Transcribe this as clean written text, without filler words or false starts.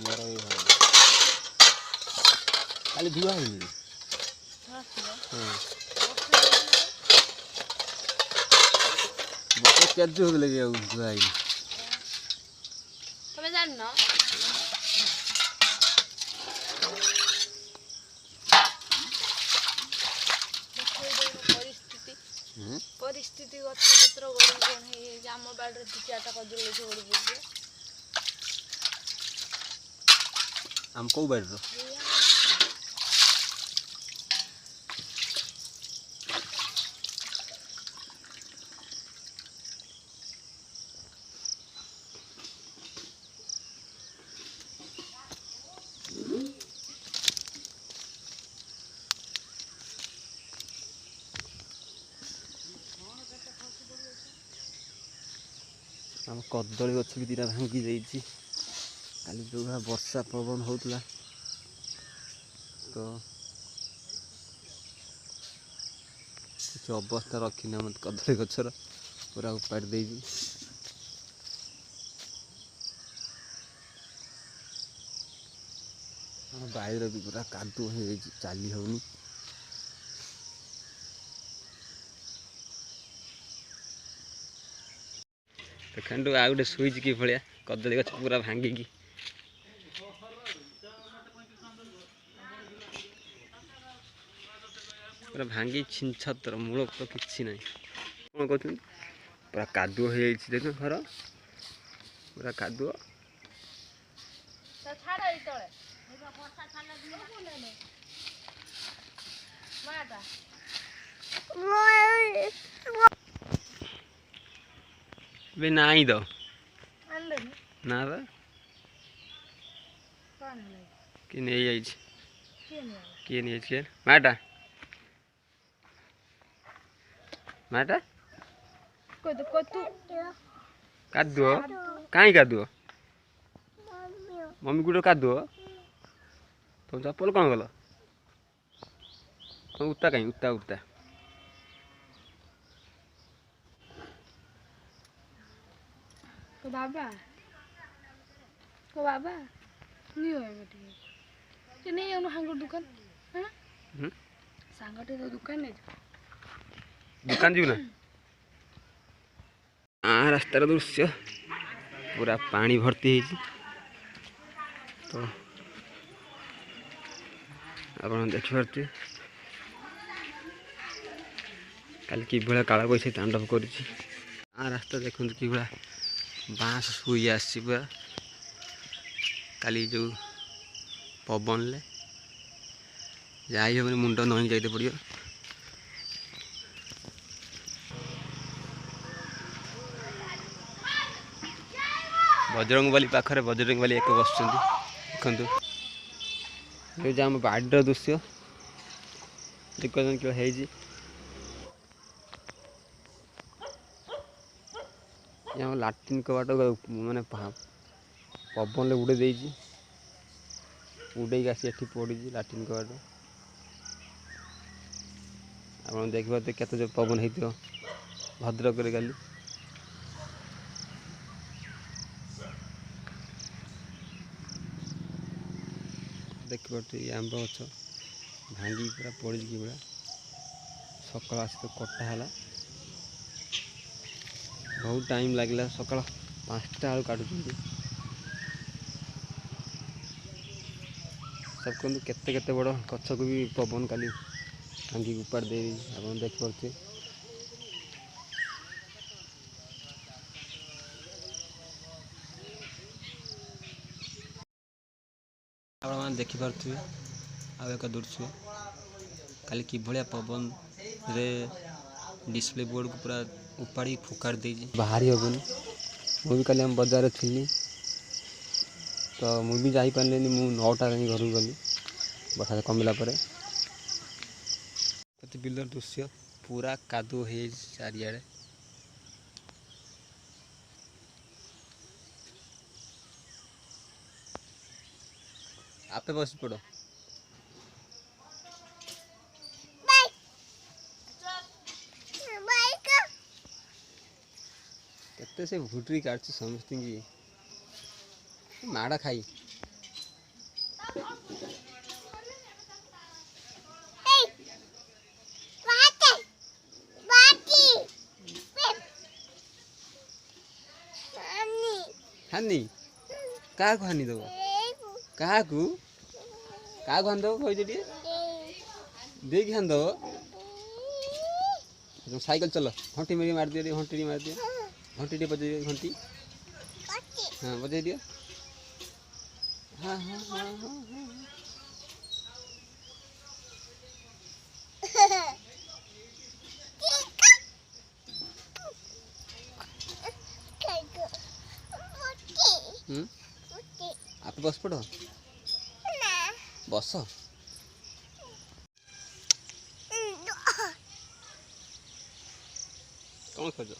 ମୋର ବି ଭଲ କାଲି ଧୁଆ ହେଇନି ମତେ କେତେ ହଉଥିଲେ କି ଆଉ ଧୁଆ ହେଇନି ତମେ ଜାଣିନ परिस्थिति गछ पत्र गड़ी कौन है आम बाड़ी दु चार्टा कदली गछ गड़ी पड़े आम कौ बाड़ी आम कदली गछ भी दीटा भांगी जाइए काली जो भाई वर्षा पवन होता तो कुछ अवस्था रखी मत कदली गचर पूरा उपाड़ दे बाईर भी पूरा कादु हो चली होनी देखु आ गए सुईच कि भाया कदली गछ पूरा भांगिकी पूरा भांगी छिंछतर मूल तो किसी ना कौन कहते पूरा कादुओ हो देख घर पूरा कादुओ बे नाई दो ना बा कि नहीं आई किए नहीं आई माटा माटा कादुओ कहीं कादुओ मम्मी गुड़ कादुओ तुम चप्पल कौन गल उता कहीं उता उता बाबा नहीं हो बेटे नहीं आउनु सांग दुकान सांगटे तो दुकान नहीं दुकान जीव ना रास्तार दृश्य पूरा पानी भर्ती है तो आप देखिपे कल कि काला बैसाखी तांडव कर रास्ता देखते कि बाँस शुई आसी पूरा काली जो पवन ले जाई हम मुंड नई जाते पड़ो बजरंगबली पाखरे बजरंगबली एक बस देखु ये आम बाड़ीर दृश्य देखते है लाट्रिन कबाट माने पवन उड़े उड़े आसी पड़ी लाट्रिन कबाट आप देखिए केत जो पवन हो भद्रक काली देखिए आंब गछ भांगी पूरा पड़ी कि पूरा सकाल आस तो कटाला बहुत टाइम लगला सकाल 5टा बेलू काटुं सब कहते केते केते बड़ गछ को भी पवन काली भांगी उपाड़ दे आप देखिपे आप देखिपे आउ एक दृश्य काली कि भाया पवन रे डिस्प्ले बोर्ड को पूरा उपाड़ी फुकाड़ दे बाहरी हेनी मुझे काली आम बजार थी तो मुझे जा पारे मु 9टा घर गली बर्षा कमिला बिलर दृश्य पूरा कादु हो चारिड़े आपे बस पड़ केते से भुटरी काट समस्त की माड़ा खाई हानि क्या हानि दब क्या हानि दब कही दे दे कि हानि दब साइकिल चलो घंटी मेरी मार दियो घंटी मार दियो घंटी बजे घंटी हाँ बजे दियो हाँ हाँ हाँ हाँ हाँ आप बस पड़ो बस कौन खोज